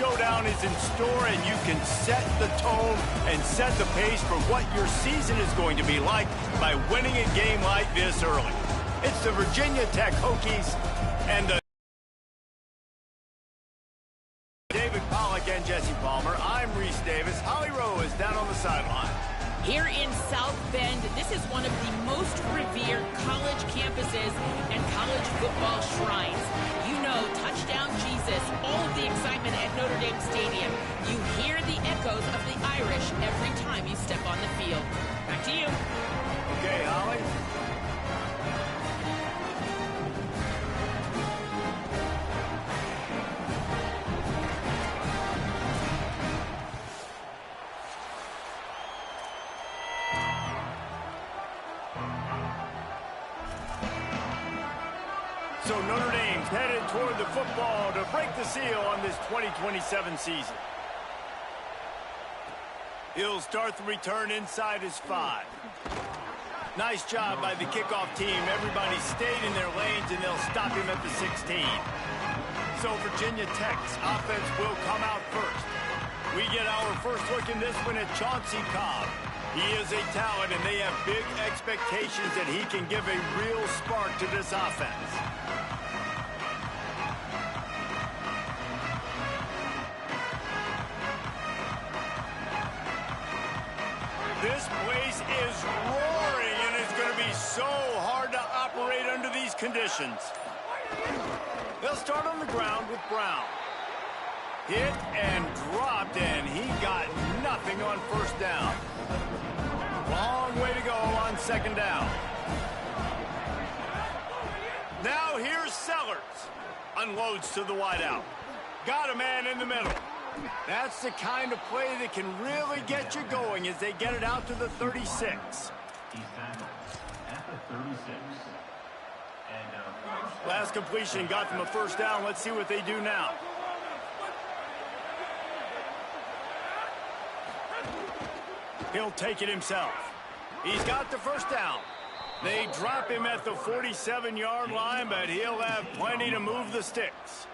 showdown is in store, and you can set the tone and set the pace for what your season is going to be like by winning a game like this early. It's the Virginia Tech Hokies and the David Pollack and Jesse Palmer. I'm Reese Davis. Holly Rowe is down on the sideline. Here in South Bend, this is one of the most revered college campuses and college football shrines. You know, touchdown Jesus, all of the excitement at Notre Dame Stadium. You hear the echoes of the Irish every time you step on the field. Back to you. Okay, Holly. So Notre Dame's headed toward the football to break the seal on this 2027 season. He'll start the return inside his 5. Nice job by the kickoff team. Everybody stayed in their lanes, and they'll stop him at the 16. So Virginia Tech's offense will come out first. We get our first look in this one at Chauncey Cobb. He is a talent, and they have big expectations that he can give a real spark to this offense. This place is roaring, and it's going to be so hard to operate under these conditions. They'll start on the ground with Brown. Hit and dropped, and he got nothing on first down. Long way to go on second down. Now here's Sellers. Unloads to the wideout. Got a man in the middle. That's the kind of play that can really get you going as they get it out to the 36. Last completion got them a first down. Let's see what they do now. He'll take it himself. He's got the first down. They drop him at the 47-yard line, but he'll have plenty to move the sticks.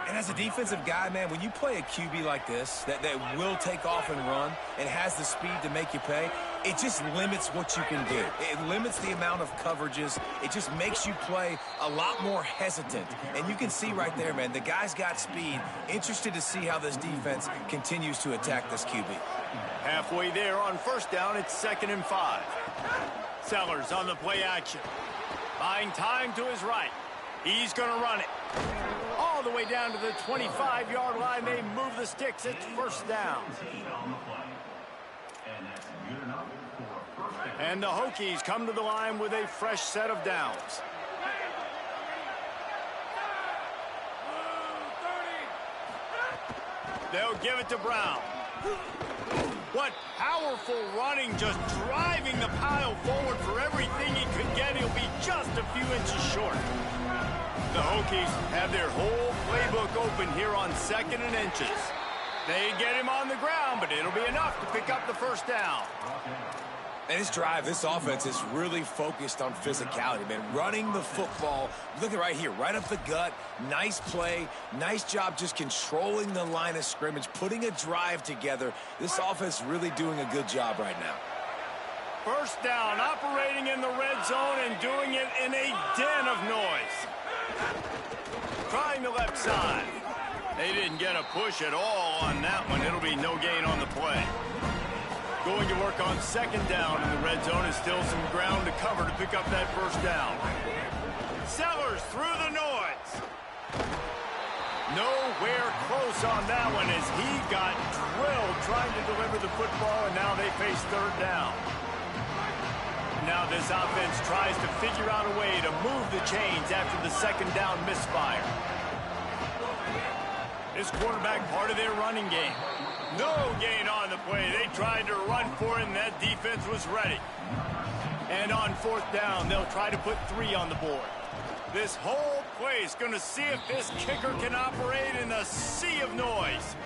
And as a defensive guy, man, when you play a QB like this that will take off and run and has the speed to make you pay, it just limits what you can do. It limits the amount of coverages. It just makes you play a lot more hesitant. And you can see right there, man, the guy's got speed. Interested to see how this defense continues to attack this QB. Halfway there on first down, it's 2nd and 5. Sellers on the play action. Buying time to his right. He's going to run it. All the way down to the 25-yard line. They move the sticks. It's first down. And the Hokies come to the line with a fresh set of downs. They'll give it to Brown. What powerful running, just driving the pile forward for everything he could get. He'll be just a few inches short. The Hokies have their whole playbook open here on 2nd and inches. They get him on the ground, but it'll be enough to pick up the first down. And this drive, this offense is really focused on physicality, man. Running the football. Look at right here, right up the gut. Nice play. Nice job just controlling the line of scrimmage, putting a drive together. This offense really doing a good job right now. First down, operating in the red zone and doing it in a den of noise. Trying the left side. They didn't get a push at all on that one. It'll be no gain on the play. Going to work on second down in the red zone is still some ground to cover to pick up that first down. Sellers through the noise. Nowhere close on that one as he got drilled trying to deliver the football, and now they face third down. Now this offense tries to figure out a way to move the chains after the second down misfire. This quarterback part of their running game. No gain on the play. They tried to run for it, and that defense was ready. And on fourth down, they'll try to put 3 on the board. This whole play is going to see if this kicker can operate in a sea of noise.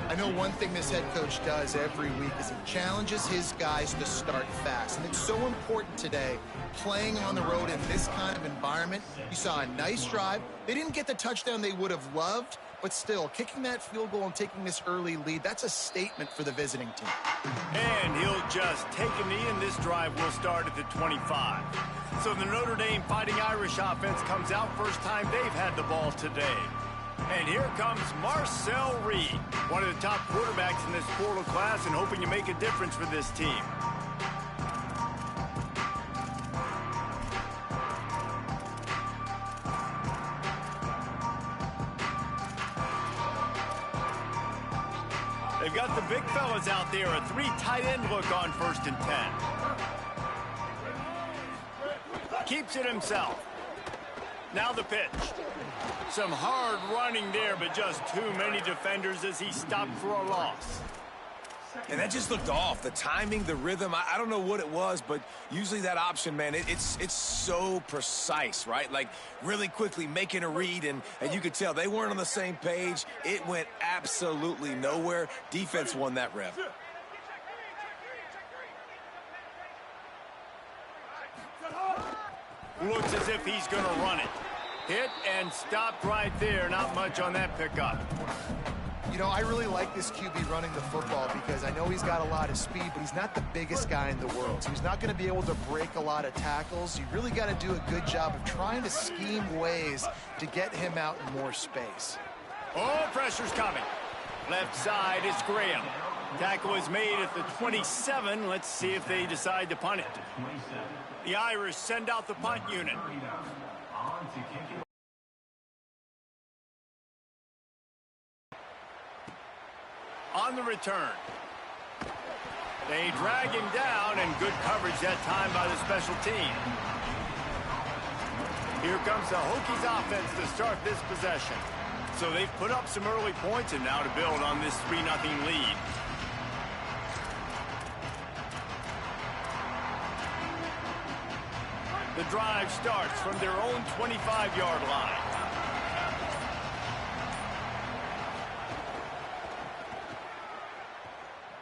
I know one thing this head coach does every week is he challenges his guys to start fast. And it's so important today, playing on the road in this kind of environment. You saw a nice drive. They didn't get the touchdown they would have loved, but still, kicking that field goal and taking this early lead, that's a statement for the visiting team. And he'll just take a knee, and this drive will start at the 25. So the Notre Dame Fighting Irish offense comes out, first time they've had the ball today. And here comes Marcel Reed, one of the top quarterbacks in this portal class and hoping to make a difference for this team. They've got the big fellas out there, a 3 tight end look on 1st and 10. Keeps it himself. Now the pitch. Some hard running there, but just too many defenders as he stopped for a loss. And that just looked off. The timing, the rhythm, I don't know what it was, but usually that option, man, it's so precise, right? Like really quickly making a read, and you could tell they weren't on the same page. It went absolutely nowhere. Defense won that rep. Looks as if he's going to run it. Hit and stopped right there. Not much on that pickup. You know, I really like this QB running the football because I know he's got a lot of speed, but he's not the biggest guy in the world. So he's not going to be able to break a lot of tackles. You really got to do a good job of trying to scheme ways to get him out in more space. Oh, pressure's coming. Left side is Graham. Tackle is made at the 27. Let's see if they decide to punt it. The Irish send out the punt unit. On the return. They drag him down, and good coverage that time by the special team. Here comes the Hokies offense to start this possession. So they've put up some early points, and now to build on this 3-0 lead. The drive starts from their own 25-yard line.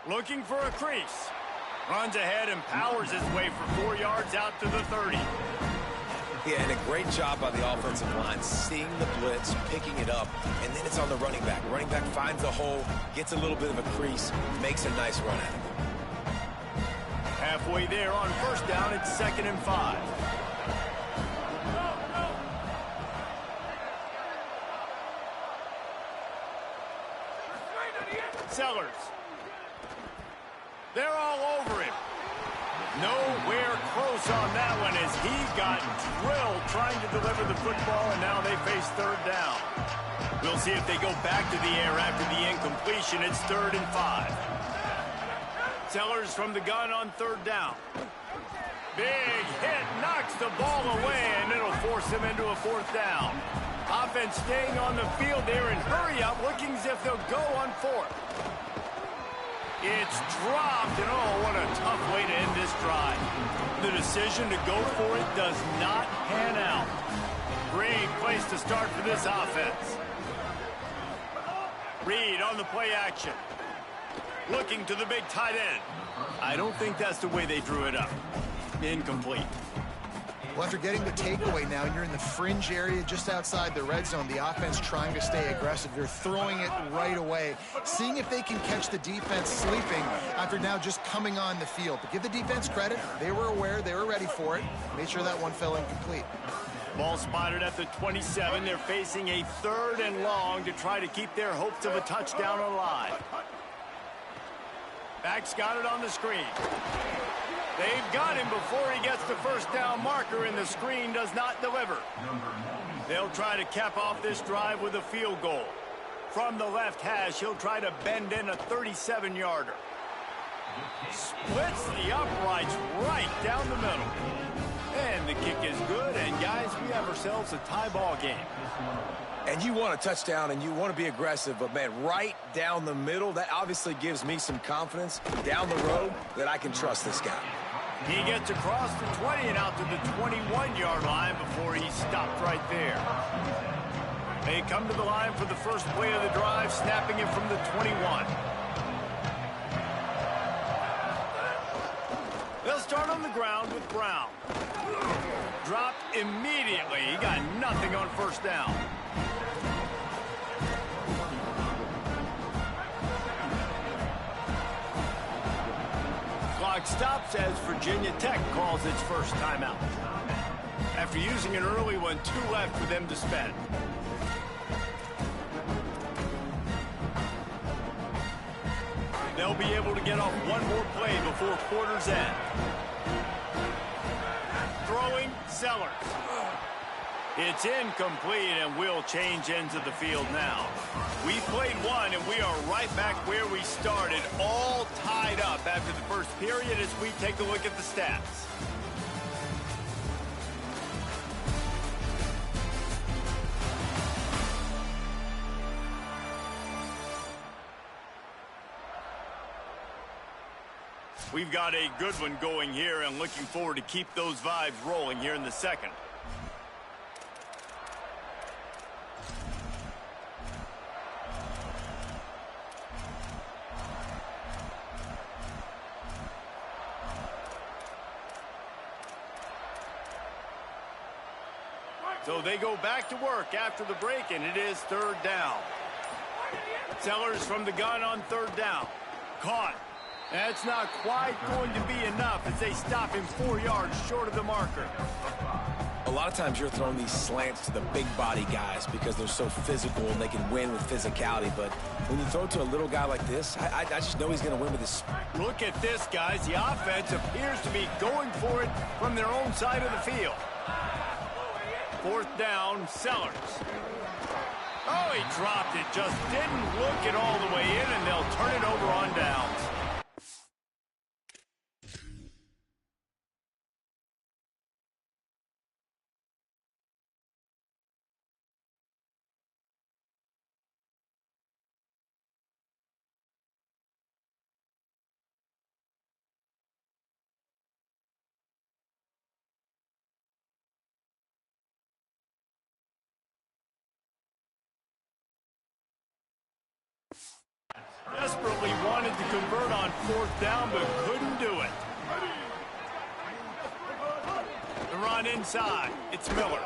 Looking for a crease. Runs ahead and powers his way for 4 yards out to the 30. Yeah, and a great job by the offensive line, seeing the blitz, picking it up, and then it's on the running back. Running back finds a hole, gets a little bit of a crease, makes a nice run at it. Halfway there on 1st down, it's 2nd and 5. Sellers. They're all over him. Nowhere close on that one as he got drilled trying to deliver the football, and now they face 3rd down. We'll see if they go back to the air after the incompletion. It's 3rd and 5. Sellers from the gun on 3rd down. Big hit, knocks the ball away, and it'll force him into a 4th down. Offense staying on the field there and hurry up, looking as if they'll go on 4th. It's dropped, and oh, what a tough way to end this drive. The decision to go for it does not pan out. Great place to start for this offense. Reed on the play action. Looking to the big tight end. I don't think that's the way they drew it up. Incomplete. Well, after getting the takeaway now, you're in the fringe area just outside the red zone. The offense trying to stay aggressive. You're throwing it right away, seeing if they can catch the defense sleeping after now just coming on the field. But give the defense credit. They were aware. They were ready for it. Made sure that one fell incomplete. Ball spotted at the 27. They're facing a 3rd and long to try to keep their hopes of a touchdown alive. Back's got it on the screen. They've got him before he gets the 1st down marker, and the screen does not deliver. They'll try to cap off this drive with a field goal. From the left hash, he'll try to bend in a 37-yarder. Splits the uprights right down the middle. And the kick is good, and guys, we have ourselves a tie ball game. And you want a touchdown, and you want to be aggressive, but, man, right down the middle, that obviously gives me some confidence down the road that I can trust this guy. He gets across the 20 and out to the 21-yard line before he stopped right there. They come to the line for the first play of the drive, snapping it from the 21. They'll start on the ground with Brown. Dropped immediately. He got nothing on 1st down. Clock stops as Virginia Tech calls its first timeout. After using an early one, 2 left for them to spend. They'll be able to get off one more play before quarter's end. Throwing, Sellers. It's incomplete, and we'll change ends of the field now. We played one, and we are right back where we started, all tied up after the first period as we take a look at the stats. We've got a good one going here, and looking forward to keep those vibes rolling here in the second. So they go back to work after the break, and it is third down. Sellers from the gun on third down. Caught. That's not quite going to be enough as they stop him 4 yards short of the marker. A lot of times you're throwing these slants to the big body guys because they're so physical and they can win with physicality. But when you throw to a little guy like this, I just know he's going to win with his... Look at this, guys. The offense appears to be going for it from their own side of the field. Fourth down, Sellers. Oh, he dropped it. Just didn't look it all the way in, and they'll turn it over on downs. Desperately wanted to convert on fourth down, but couldn't do it. The run inside. It's Miller.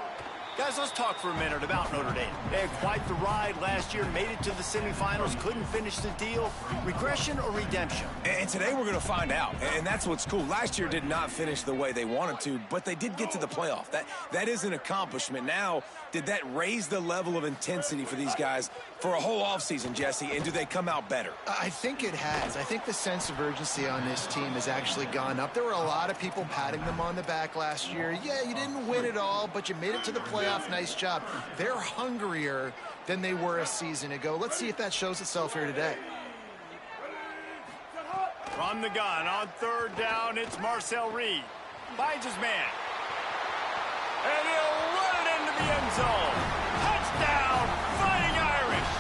Guys, let's talk for a minute about Notre Dame. They had quite the ride last year, made it to the semifinals, couldn't finish the deal. Regression or redemption? And today we're going to find out. And that's what's cool. Last year did not finish the way they wanted to, but they did get to the playoff. That is an accomplishment. Now, did that raise the level of intensity for these guys for a whole offseason, Jesse? And do they come out better? I think it has. I think the sense of urgency on this team has actually gone up. There were a lot of people patting them on the back last year. Yeah, you didn't win it all, but you made it to the playoff. Nice job. They're hungrier than they were a season ago. Let's see if that shows itself here today. From the gun on third down, it's Marcel Reed. Finds his man. And he'll run it into the end zone. Touchdown, Fighting Irish.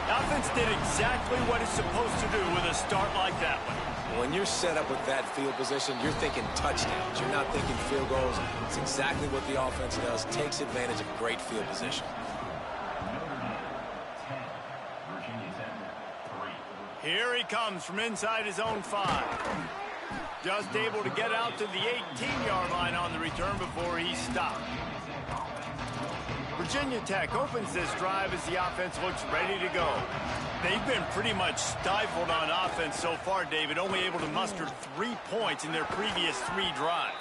The offense did exactly what it's supposed to do with a start like that one. When you're set up with that field position, you're thinking touchdowns. You're not thinking field goals. It's exactly what the offense does. Takes advantage of great field position. Here he comes from inside his own 5. Just able to get out to the 18-yard line on the return before he stopped. Virginia Tech opens this drive as the offense looks ready to go. They've been pretty much stifled on offense so far, David, only able to muster 3 points in their previous 3 drives.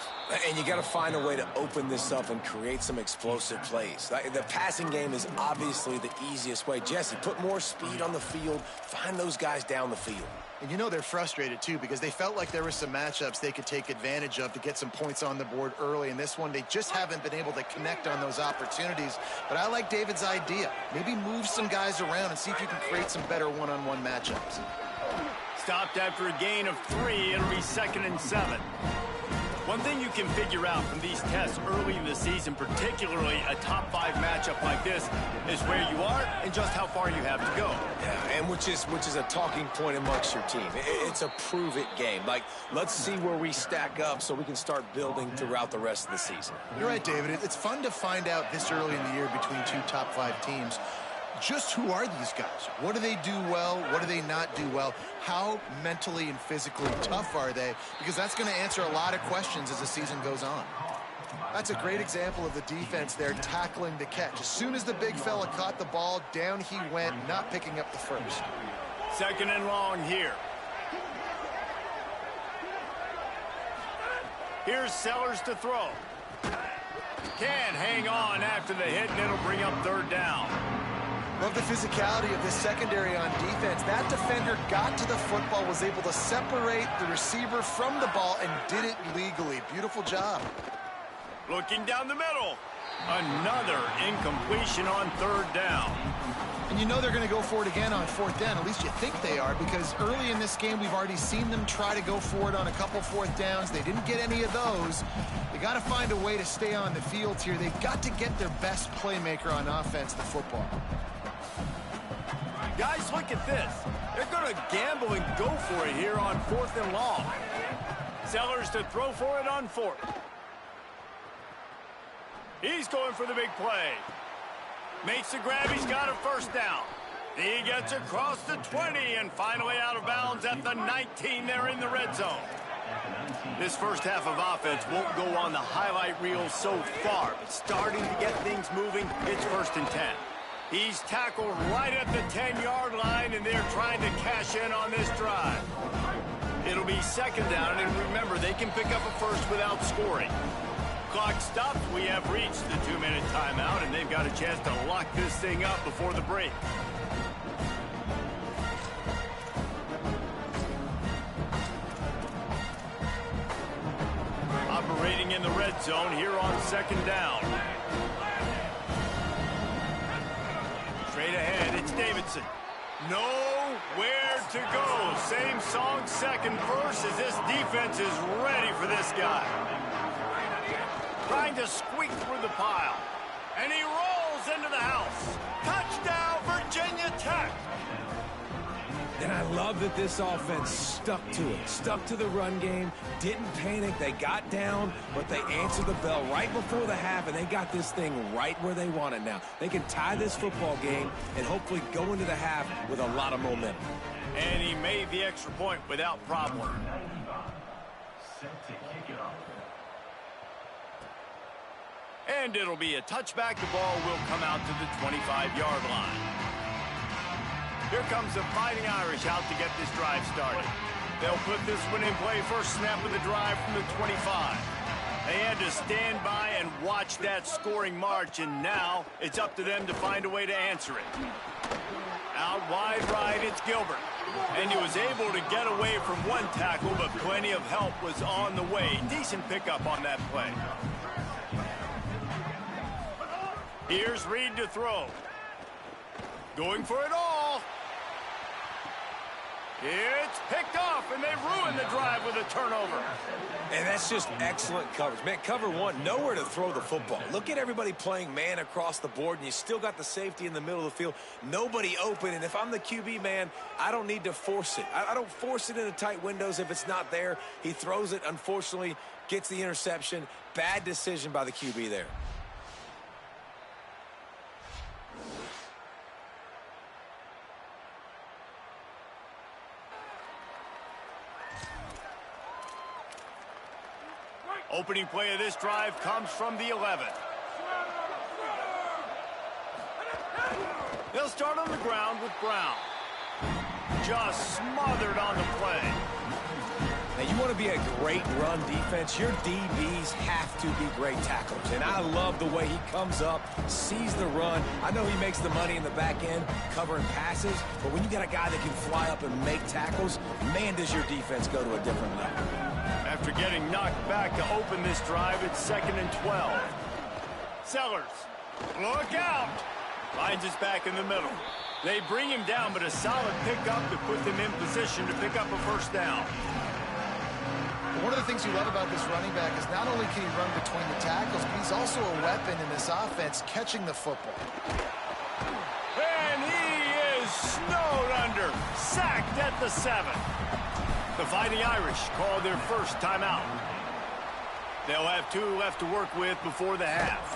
And you got to find a way to open this up and create some explosive plays. The passing game is obviously the easiest way. Jesse, put more speed on the field. Find those guys down the field. And you know they're frustrated, too, because they felt like there were some matchups they could take advantage of to get some points on the board early. In this one, they just haven't been able to connect on those opportunities. But I like David's idea. Maybe move some guys around and see if you can create some better one-on-one matchups. Stopped after a gain of 3. It'll be 2nd and 7. One thing you can figure out from these tests early in the season, particularly a top 5 matchup like this, is where you are and just how far you have to go. Yeah, and which is a talking point amongst your team. It's a prove-it game. Like, let's see where we stack up so we can start building throughout the rest of the season. You're right, David. It's fun to find out this early in the year between 2 top 5 teams. Just who are these guys? What do they do well? What do they not do well? How mentally and physically tough are they? Because that's going to answer a lot of questions as the season goes on. That's a great example of the defense there tackling the catch. As soon as the big fella caught the ball, down he went, not picking up the first. 2nd and long here. Here's Sellers to throw. Can't hang on after the hit, and it'll bring up third down. Love the physicality of this secondary on defense. That defender got to the football, was able to separate the receiver from the ball, and did it legally. Beautiful job. Looking down the middle. Another incompletion on third down. And you know they're going to go for it again on fourth down. At least you think they are, because early in this game we've already seen them try to go for it on a couple fourth downs. They didn't get any of those. They got to find a way to stay on the field here. They've got to get their best playmaker on offense, the football. Guys, look at this. They're going to gamble and go for it here on fourth and long. Sellers to throw for it on fourth. He's going for the big play. Makes the grab. He's got a first down. He gets across the 20 and finally out of bounds at the 19 there in the red zone. This first half of offense won't go on the highlight reel so far, but starting to get things moving. It's 1st and 10. He's tackled right at the 10-yard line, and they're trying to cash in on this drive. It'll be 2nd down, and remember, they can pick up a first without scoring. Clock stopped. We have reached the 2-minute timeout, and they've got a chance to lock this thing up before the break. Operating in the red zone here on 2nd down. Straight ahead, it's Davidson. Nowhere to go. Same song, second verse, as this defense is ready for this guy. Trying to squeak through the pile. And he rolls into the house. Touchdown, Virginia Tech. And I love that this offense stuck to it. Stuck to the run game. Didn't panic. They got down, but they answered the bell right before the half, and they got this thing right where they want it now. They can tie this football game and hopefully go into the half with a lot of momentum. And he made the extra point without problem. And it'll be a touchback. The ball will come out to the 25-yard line. Here comes the Fighting Irish out to get this drive started. They'll put this one in play first snap of the drive from the 25. They had to stand by and watch that scoring march, and now it's up to them to find a way to answer it. Out wide right, it's Gilbert. And he was able to get away from one tackle, but plenty of help was on the way. Decent pickup on that play. Here's Reed to throw. Going for it all. It's picked off, and they ruined the drive with a turnover. And that's just excellent coverage. Man, cover one, nowhere to throw the football. Look at everybody playing man across the board, and you still got the safety in the middle of the field. Nobody open, and if I'm the QB, man, I don't need to force it. I don't force it into tight windows if it's not there. He throws it, unfortunately, gets the interception. Bad decision by the QB there. Opening play of this drive comes from the 11. They'll start on the ground with Brown. Just smothered on the play. Now, you want to be a great run defense, your DBs have to be great tacklers. And I love the way he comes up, sees the run. I know he makes the money in the back end covering passes, but when you got a guy that can fly up and make tackles, man, does your defense go to a different level. After getting knocked back to open this drive, it's 2nd and 12. Sellers, look out! Finds us back in the middle. They bring him down, but a solid pickup to put them in position to pick up a first down. One of the things you love about this running back is not only can he run between the tackles, but he's also a weapon in this offense, catching the football. And he is snowed under, sacked at the 7. The Fighting Irish call their first timeout. They'll have 2 left to work with before the half.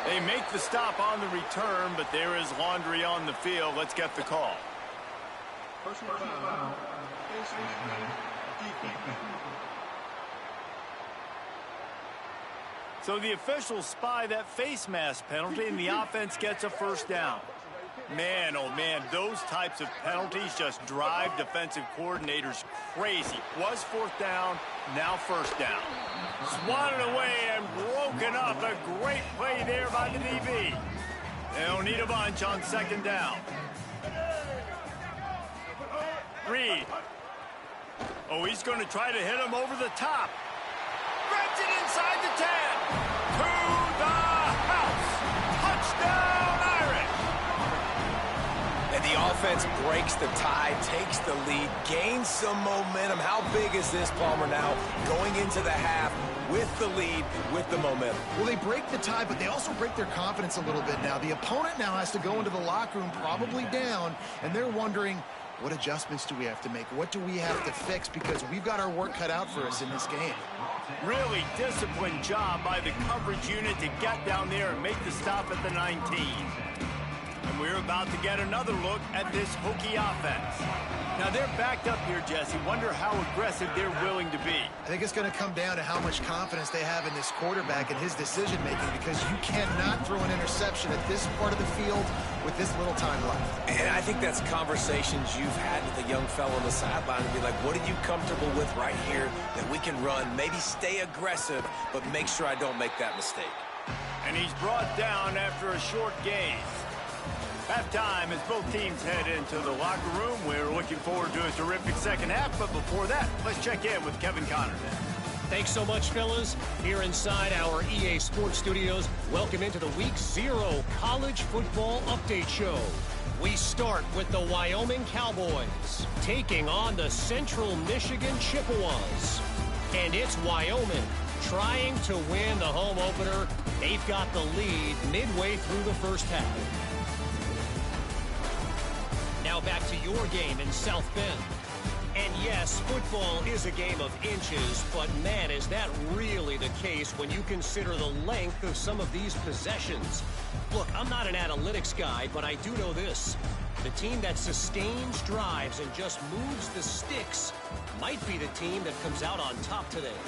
They make the stop on the return, but there is laundry on the field. Let's get the call. So the officials spy that face mask penalty, and the offense gets a first down. Man, oh man, those types of penalties just drive defensive coordinators crazy. Was fourth down, now first down. Swatted away and broken up. A great play there by the DB. They'll need a bunch on second down. Reed. Oh, he's going to try to hit him over the top. Grabs it inside the 10. To the house. Touchdown, Irish. And the offense breaks the tie, takes the lead, gains some momentum. How big is this, Palmer, now going into the half with the lead, with the momentum? Well, they break the tie, but they also break their confidence a little bit now. The opponent now has to go into the locker room probably down, and they're wondering, what adjustments do we have to make? What do we have to fix? Because we've got our work cut out for us in this game. Really disciplined job by the coverage unit to get down there and make the stop at the 19. And we're about to get another look at this Hokie offense. Now, they're backed up here, Jesse. Wonder how aggressive they're willing to be. I think it's going to come down to how much confidence they have in this quarterback and his decision-making, because you cannot throw an interception at this part of the field with this little time left. And I think that's conversations you've had with the young fellow on the sideline to be like, what are you comfortable with right here that we can run? Maybe stay aggressive, but make sure I don't make that mistake. And he's brought down after a short gain. Halftime as both teams head into the locker room. We're looking forward to a terrific second half, but before that, let's check in with Kevin Connor. Thanks so much, fellas. Here inside our EA Sports Studios, welcome into the Week 0 College Football Update Show. We start with the Wyoming Cowboys taking on the Central Michigan Chippewas. And it's Wyoming trying to win the home opener. They've got the lead midway through the first half. Now back to your game in South Bend. And yes, football is a game of inches, but man, is that really the case when you consider the length of some of these possessions. Look, I'm not an analytics guy, but I do know this. The team that sustains drives and just moves the sticks might be the team that comes out on top today.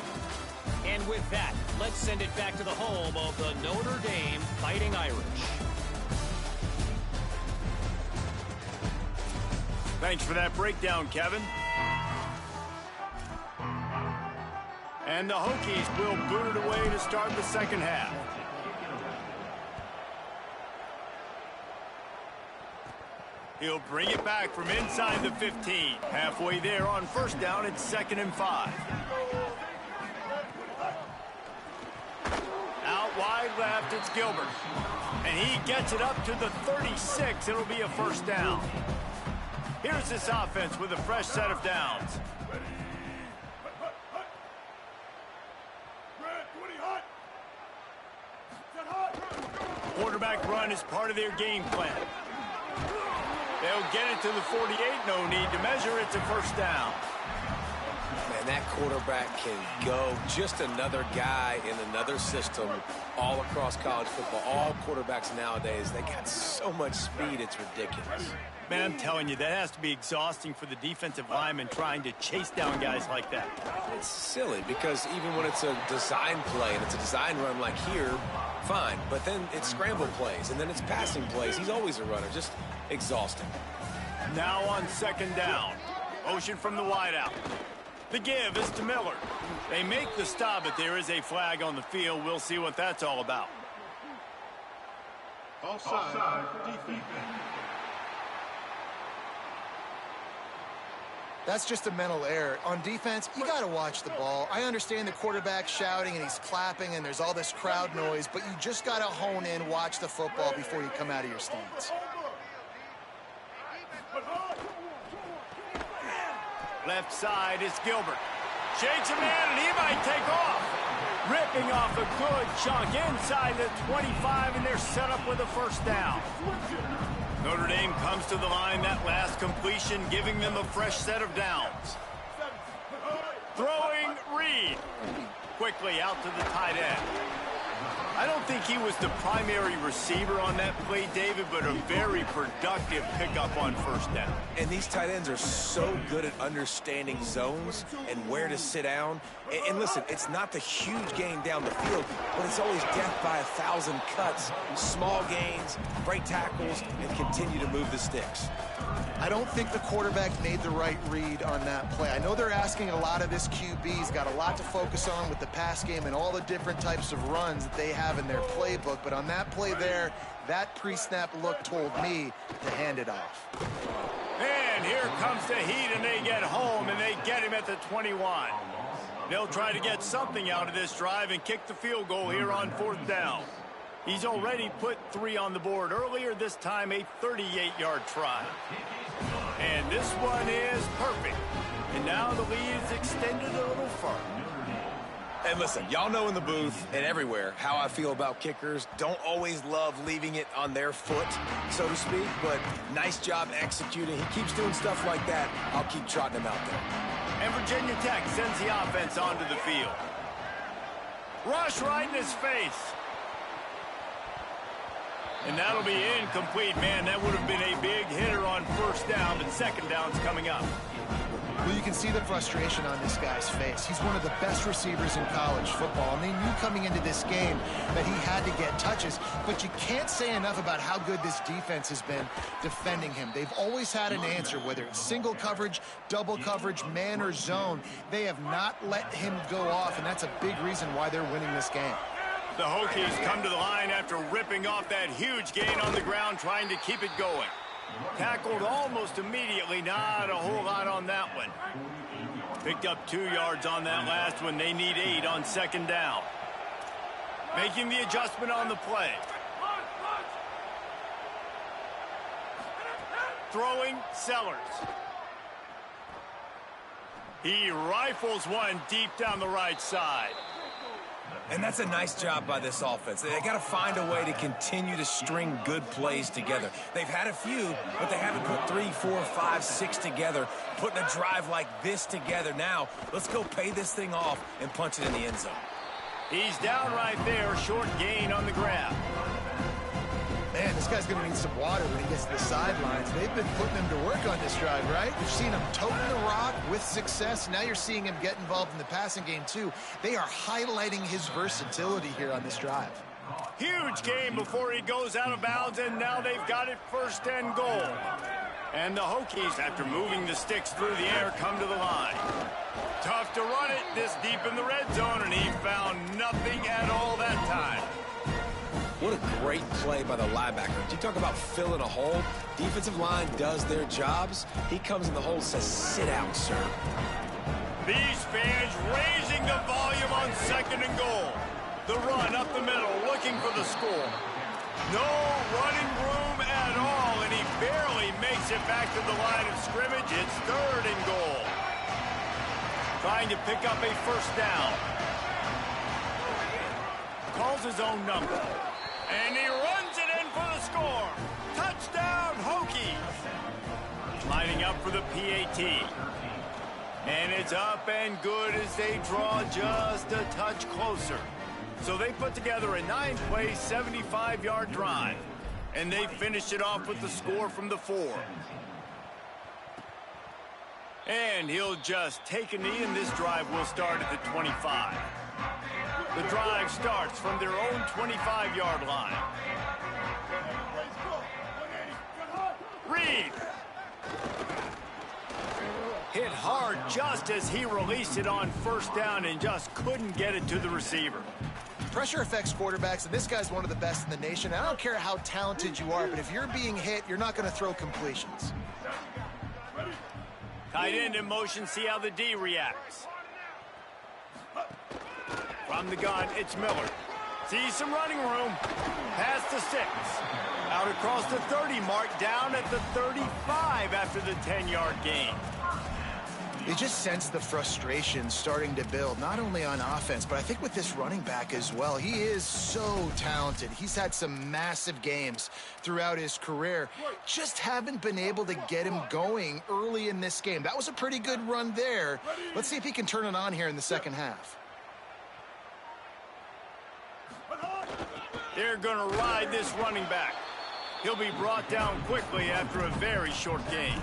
And with that, let's send it back to the home of the Notre Dame Fighting Irish. Thanks for that breakdown, Kevin. And the Hokies will boot it away to start the second half. He'll bring it back from inside the 15. Halfway there on first down, it's 2nd and 5. Out wide left, it's Gilbert. And he gets it up to the 36. It'll be a first down. Here's this offense with a fresh set of downs. Quarterback run is part of their game plan. They'll get it to the 48. No need to measure. It's a first down. Man, that quarterback can go. Just another guy in another system all across college football. All quarterbacks nowadays, they got so much speed, it's ridiculous. Man, I'm telling you, that has to be exhausting for the defensive lineman trying to chase down guys like that. It's silly because even when it's a design play and it's a design run like here, fine. But then it's scramble plays and then it's passing plays. He's always a runner. Just exhausting. Now on second down. Motion from the wideout. The give is to Miller. They make the stop, but there is a flag on the field. We'll see what that's all about. Offside, defense. That's just a mental error. On defense, you got to watch the ball. I understand the quarterback shouting and he's clapping and there's all this crowd noise, but you just got to hone in, watch the football before you come out of your stance. Left side is Gilbert. Shakes a man and he might take off. Ripping off a good chunk inside the 25, and they're set up with a first down. Notre Dame comes to the line, that last completion giving them a fresh set of downs. Throwing Reed. Quickly out to the tight end. I don't think he was the primary receiver on that play, David, but a very productive pickup on first down. And these tight ends are so good at understanding zones and where to sit down. And listen, it's not the huge gain down the field, but it's always death by 1,000 cuts, small gains, break tackles, and continue to move the sticks. I don't think the quarterback made the right read on that play. I know they're asking a lot of this QB. He's got a lot to focus on with the pass game and all the different types of runs that they have in their playbook. But on that play there, that pre-snap look told me to hand it off. And here comes the heat, and they get home, and they get him at the 21. They'll try to get something out of this drive and kick the field goal here on fourth down. He's already put 3 on the board earlier, this time a 38-yard try. And this one is perfect. And now the lead is extended a little further. And listen, y'all know in the booth and everywhere how I feel about kickers. Don't always love leaving it on their foot, so to speak, but nice job executing. He keeps doing stuff like that. I'll keep trotting him out there. And Virginia Tech sends the offense onto the field. Rush right in his face. And that'll be incomplete. Man, that would have been a big hitter on first down, but second down's coming up. Well, you can see the frustration on this guy's face. He's one of the best receivers in college football, and they knew coming into this game that he had to get touches, but you can't say enough about how good this defense has been defending him. They've always had an answer, whether it's single coverage, double coverage, man or zone. They have not let him go off, and that's a big reason why they're winning this game. The Hokies come to the line after ripping off that huge gain on the ground, trying to keep it going. Tackled almost immediately, not a whole lot on that one. Picked up 2 yards on that last one. They need 8 on second down. Making the adjustment on the play. Throwing Sellers. He rifles one deep down the right side. And that's a nice job by this offense. They got to find a way to continue to string good plays together. They've had a few, but they haven't put 3, 4, 5, 6 together, putting a drive like this together. Now, let's go pay this thing off and punch it in the end zone. He's down right there, short gain on the grab. Man, this guy's going to need some water when he gets to the sidelines. They've been putting him to work on this drive, right? You've seen him toting the rock with success. Now you're seeing him get involved in the passing game, too. They are highlighting his versatility here on this drive. Huge game before he goes out of bounds, and now they've got it first and goal. And the Hokies, after moving the sticks through the air, come to the line. Tough to run it this deep in the red zone, and he found nothing at all that time. What a great play by the linebacker. You talk about filling a hole. Defensive line does their jobs. He comes in the hole and says, sit down, sir. These fans raising the volume on second and goal. The run up the middle, looking for the score. No running room at all, and he barely makes it back to the line of scrimmage. It's third and goal. Trying to pick up a first down. Calls his own number. And he runs it in for the score. Touchdown, Hokies. Lining up for the PAT. And it's up and good as they draw just a touch closer. So they put together a 9-play, 75-yard drive. And they finished it off with the score from the 4. And he'll just take a knee, and this drive will start at the 25. The drive starts from their own 25-yard line. Reed. Hit hard just as he released it on first down and just couldn't get it to the receiver. Pressure affects quarterbacks, and this guy's one of the best in the nation. I don't care how talented you are, but if you're being hit, you're not going to throw completions. Tight end in motion, see how the D reacts. From the gun, it's Miller. Sees some running room. Past the 6. Out across the 30 mark, down at the 35 after the 10-yard gain. You just sense the frustration starting to build, not only on offense, but I think with this running back as well. He is so talented. He's had some massive games throughout his career. Just haven't been able to get him going early in this game. That was a pretty good run there. Let's see if he can turn it on here in the second half. They're going to ride this running back. He'll be brought down quickly after a very short gain.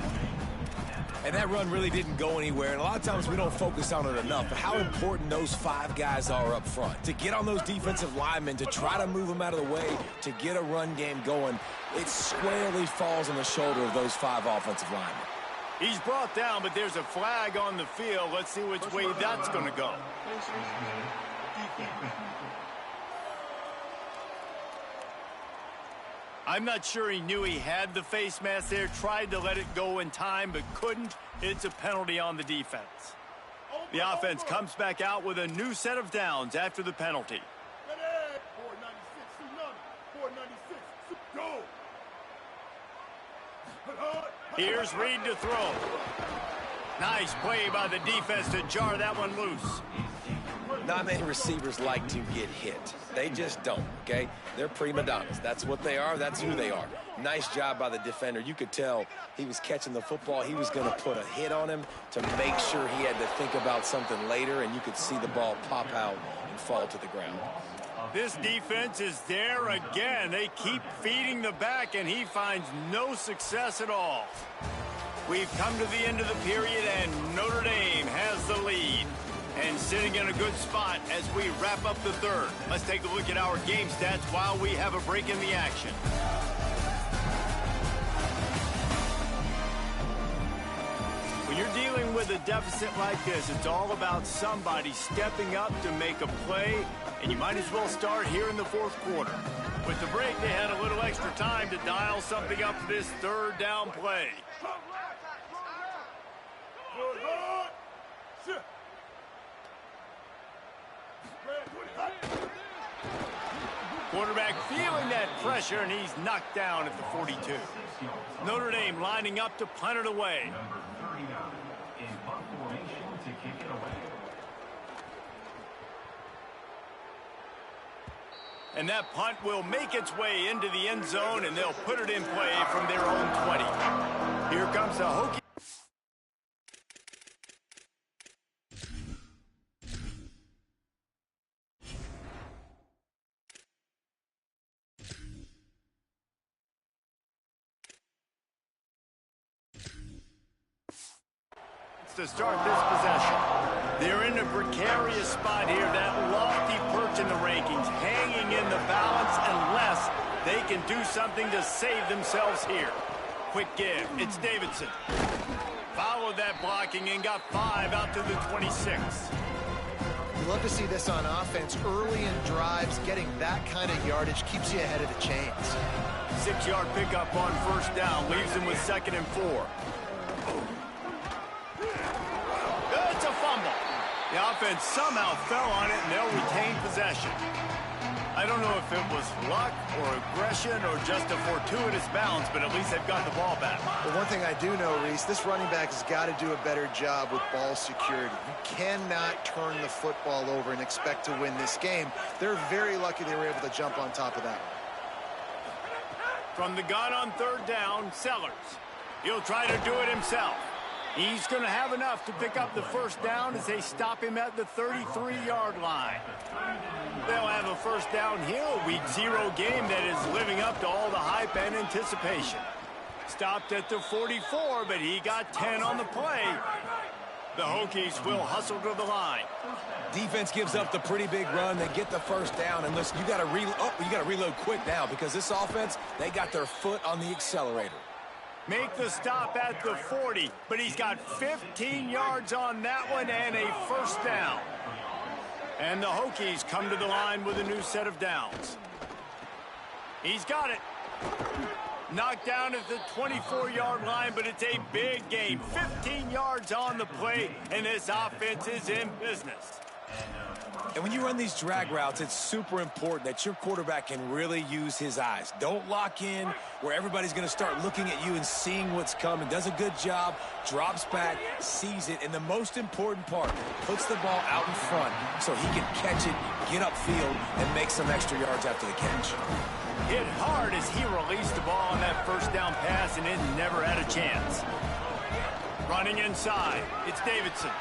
And that run really didn't go anywhere, and a lot of times we don't focus on it enough, but how important those 5 guys are up front. To get on those defensive linemen, to try to move them out of the way, to get a run game going, it squarely falls on the shoulder of those 5 offensive linemen. He's brought down, but there's a flag on the field. Let's see which way that's going to go. I'm not sure he knew he had the face mask there, tried to let it go in time, but couldn't. It's a penalty on the defense. The offense comes back out with a new set of downs after the penalty. 496, go! Here's Reed to throw. Nice play by the defense to jar that one loose. Not many receivers like to get hit. They just don't, okay? They're prima donnas. That's what they are. That's who they are. Nice job by the defender. You could tell he was catching the football. He was going to put a hit on him to make sure he had to think about something later, and you could see the ball pop out and fall to the ground. This defense is there again. They keep feeding the back, and he finds no success at all. We've come to the end of the period, and Notre Dame has the lead. And sitting in a good spot as we wrap up the third. Let's take a look at our game stats while we have a break in the action. When you're dealing with a deficit like this, it's all about somebody stepping up to make a play, and you might as well start here in the fourth quarter. With the break, they had a little extra time to dial something up for this third down play. Quarterback feeling that pressure, and he's knocked down at the 42. Notre Dame lining up to punt it away. And that punt will make its way into the end zone, and they'll put it in play from their own 20. Here comes the Hokie. To start this possession. They're in a precarious spot here, that lofty perch in the rankings, hanging in the balance unless they can do something to save themselves here. Quick give, it's Davidson. Followed that blocking and got 5 out to the 26. You love to see this on offense. Early in drives, getting that kind of yardage keeps you ahead of the chains. 6-yard pickup on first down, leaves them with 2nd and 4. It's a fumble. The offense somehow fell on it, and they'll retain possession. I don't know if it was luck or aggression or just a fortuitous bounce, but at least they've got the ball back. Well, one thing I do know, Reese, this running back has got to do a better job with ball security. You cannot turn the football over and expect to win this game. They're very lucky they were able to jump on top of that. From the gun on third down, Sellers. He'll try to do it himself. He's going to have enough to pick up the first down as they stop him at the 33-yard line. They'll have a first down here, a Week 0 game that is living up to all the hype and anticipation. Stopped at the 44, but he got 10 on the play. The Hokies will hustle to the line. Defense gives up the pretty big run. They get the first down, and listen, you got to reload quick now because this offense, they got their foot on the accelerator. Make the stop at the 40, but he's got 15 yards on that one and a first down. And the Hokies come to the line with a new set of downs. He's got it. Knocked down at the 24-yard line, but it's a big gain. 15 yards on the play, and this offense is in business. And when you run these drag routes, it's super important that your quarterback can really use his eyes. Don't lock in where everybody's going to start looking at you and seeing what's coming. Does a good job, drops back, sees it, and the most important part, puts the ball out in front so he can catch it, get upfield, and make some extra yards after the catch. Hit hard as he released the ball on that first down pass, and it never had a chance. Running inside, it's Davidson.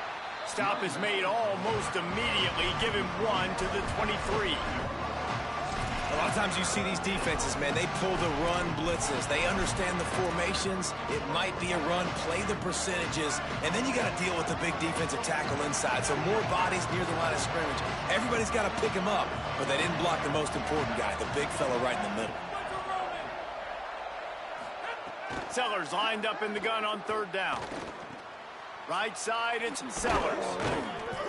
Stop is made almost immediately. Give him 1 to the 23. Well, lot of times you see these defenses, man, they pull the run blitzes. They understand the formations. It might be a run, play the percentages, and then you got to deal with the big defensive tackle inside. So more bodies near the line of scrimmage. Everybody's got to pick him up, but they didn't block the most important guy, the big fella right in the middle. Sellers lined up in the gun on third down. Right side, it's Sellers.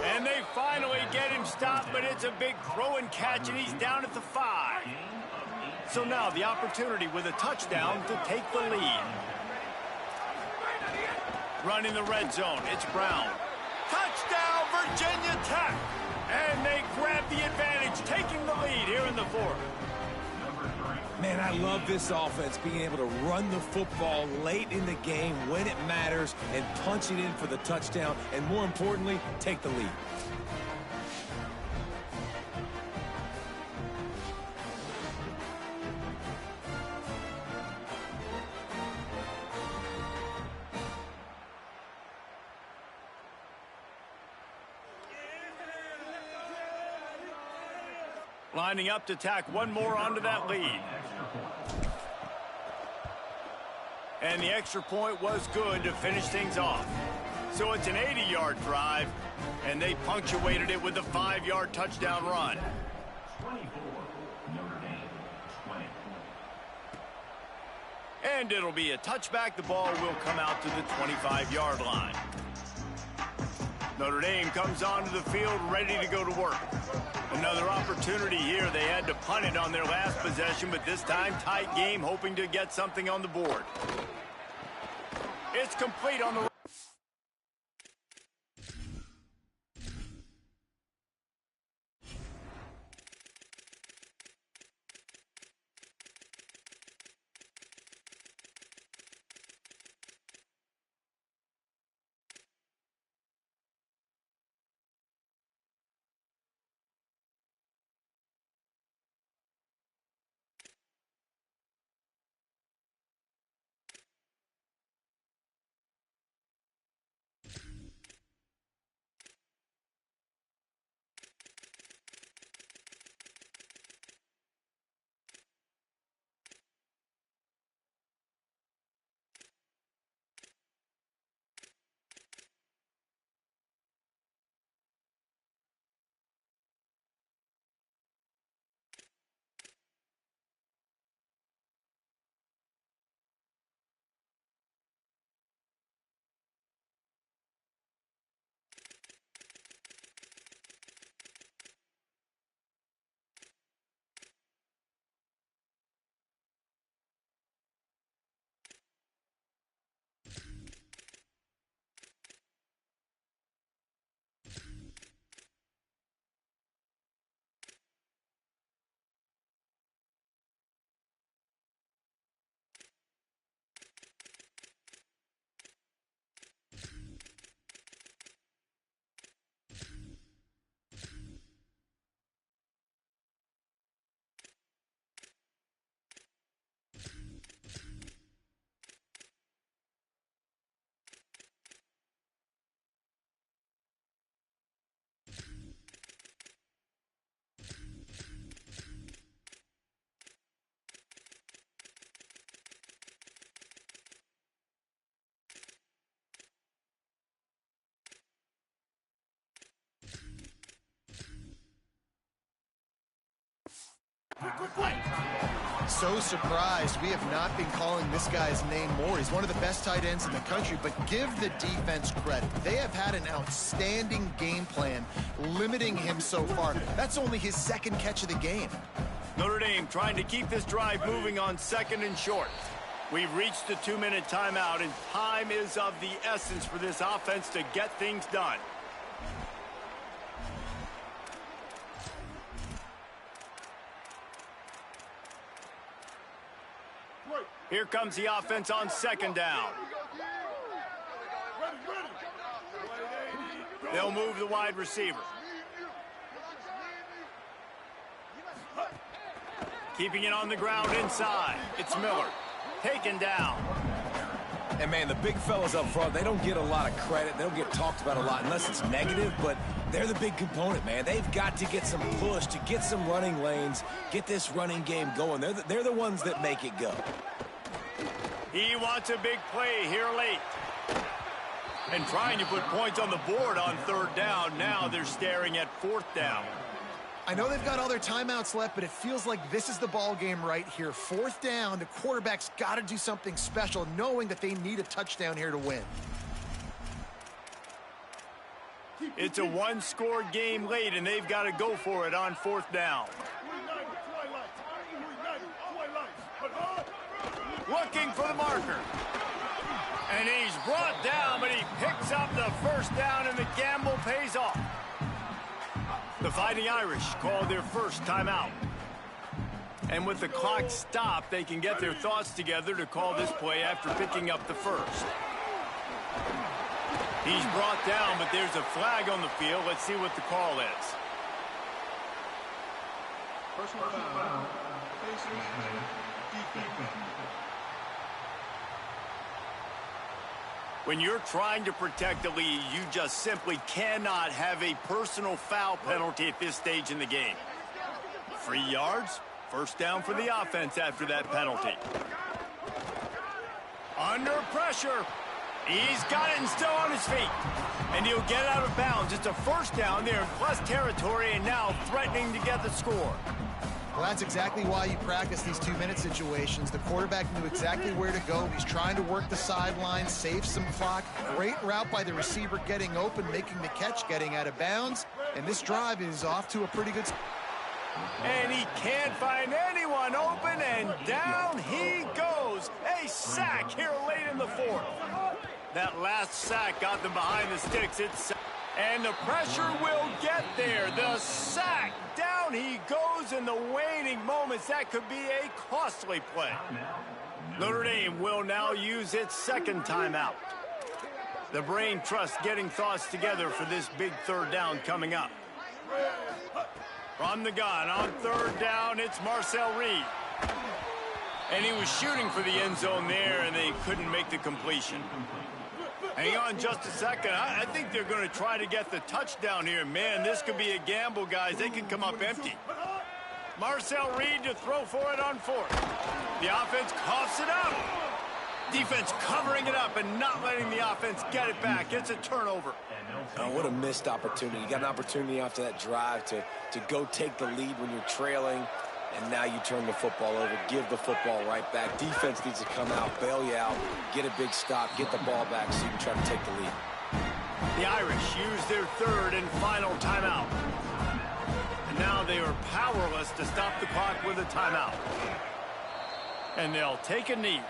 And they finally get him stopped, but it's a big throw and catch, and he's down at the 5. So now the opportunity with a touchdown to take the lead. Running the red zone, it's Brown. Touchdown, Virginia Tech! And they grab the advantage, taking the lead here in the 4th. Man, I love this offense, being able to run the football late in the game when it matters and punch it in for the touchdown, and more importantly, take the lead. Lining up to tack one more onto that lead. And the extra point was good to finish things off. So it's an 80-yard drive, and they punctuated it with a 5-yard touchdown run. 24, Notre Dame, 20. And it'll be a touchback. The ball will come out to the 25-yard line. Notre Dame comes onto the field ready to go to work. Another opportunity here. They had to punt it on their last possession, but this time tight game, hoping to get something on the board. It's complete on the... So surprised we have not been calling this guy's name more. He's one of the best tight ends in the country, but give the defense credit. They have had an outstanding game plan limiting him so far. That's only his second catch of the game. Notre Dame trying to keep this drive moving on 2nd and short. We've reached the 2-minute timeout, and time is of the essence for this offense to get things done. Here comes the offense on 2nd down. They'll move the wide receiver. Keeping it on the ground inside. It's Miller. Taken down. And, man, the big fellas up front, they don't get a lot of credit. They don't get talked about a lot unless it's negative, but they're the big component, man. They've got to get some push, to get some running lanes, get this running game going. They're the ones that make it go. He wants a big play here late. And trying to put points on the board on 3rd down. Now they're staring at 4th down. I know they've got all their timeouts left, but it feels like this is the ball game right here. 4th down, the quarterback's got to do something special, knowing that they need a touchdown here to win. It's a one-score game late, and they've got to go for it on 4th down. Looking for the marker. And he's brought down, but he picks up the 1st down, and the gamble pays off. The Fighting Irish call their first timeout. And with the clock stopped, they can get their thoughts together to call this play after picking up the 1st. He's brought down, but there's a flag on the field. Let's see what the call is. Personal foul. When you're trying to protect the lead, you just simply cannot have a personal foul penalty at this stage in the game. 3 yards, 1st down for the offense after that penalty. Under pressure. He's got it and still on his feet. And he'll get out of bounds. It's a 1st down there in plus territory and now threatening to get the score. Well, that's exactly why you practice these 2-minute situations. The quarterback knew exactly where to go. He's trying to work the sideline, save some clock. Great route by the receiver getting open, making the catch, getting out of bounds. And this drive is off to a pretty good start. And he can't find anyone open, and down he goes. A sack here late in the 4th. That last sack got them behind the sticks. And the pressure will get there. The sack. Down he goes in the waning moments. That could be a costly play. Notre Dame will now use its 2nd timeout. The brain trust getting thoughts together for this big 3rd down coming up. From the gun on 3rd down, it's Marcel Reed. And he was shooting for the end zone there, and they couldn't make the completion. Hang on just a second. I think they're going to try to get the touchdown here. Man, this could be a gamble, guys. They could come up empty. Marcel Reed to throw for it on 4th. The offense coughs it up. Defense covering it up and not letting the offense get it back. It's a turnover. Oh, what a missed opportunity. You got an opportunity after that drive to go take the lead when you're trailing, and now you turn the football over, give the football right back. Defense needs to come out, bail you out, get a big stop, get the ball back so you can try to take the lead. The Irish use their 3rd and final timeout. And now they are powerless to stop the clock with a timeout. And they'll take a knee.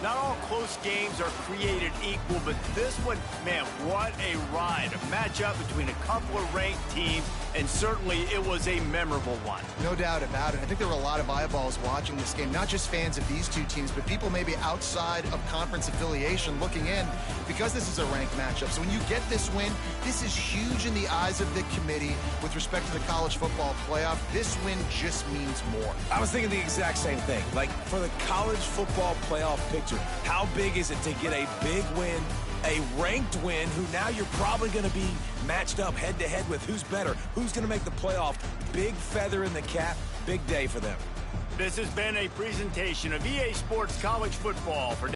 Not all close games are created equal, but this one, man, what a ride. A matchup between a couple of ranked teams, and certainly it was a memorable one. No doubt about it. I think there were a lot of eyeballs watching this game, not just fans of these two teams, but people maybe outside of conference affiliation looking in, because this is a ranked matchup. So when you get this win, this is huge in the eyes of the committee with respect to the college football playoff. This win just means more. I was thinking the exact same thing. Like, for the college football playoff picture, how big is it to get a big win, a ranked win, who now you're probably going to be matched up head-to-head with who's better, who's going to make the playoff. Big feather in the cap, big day for them. This has been a presentation of EA Sports College Football for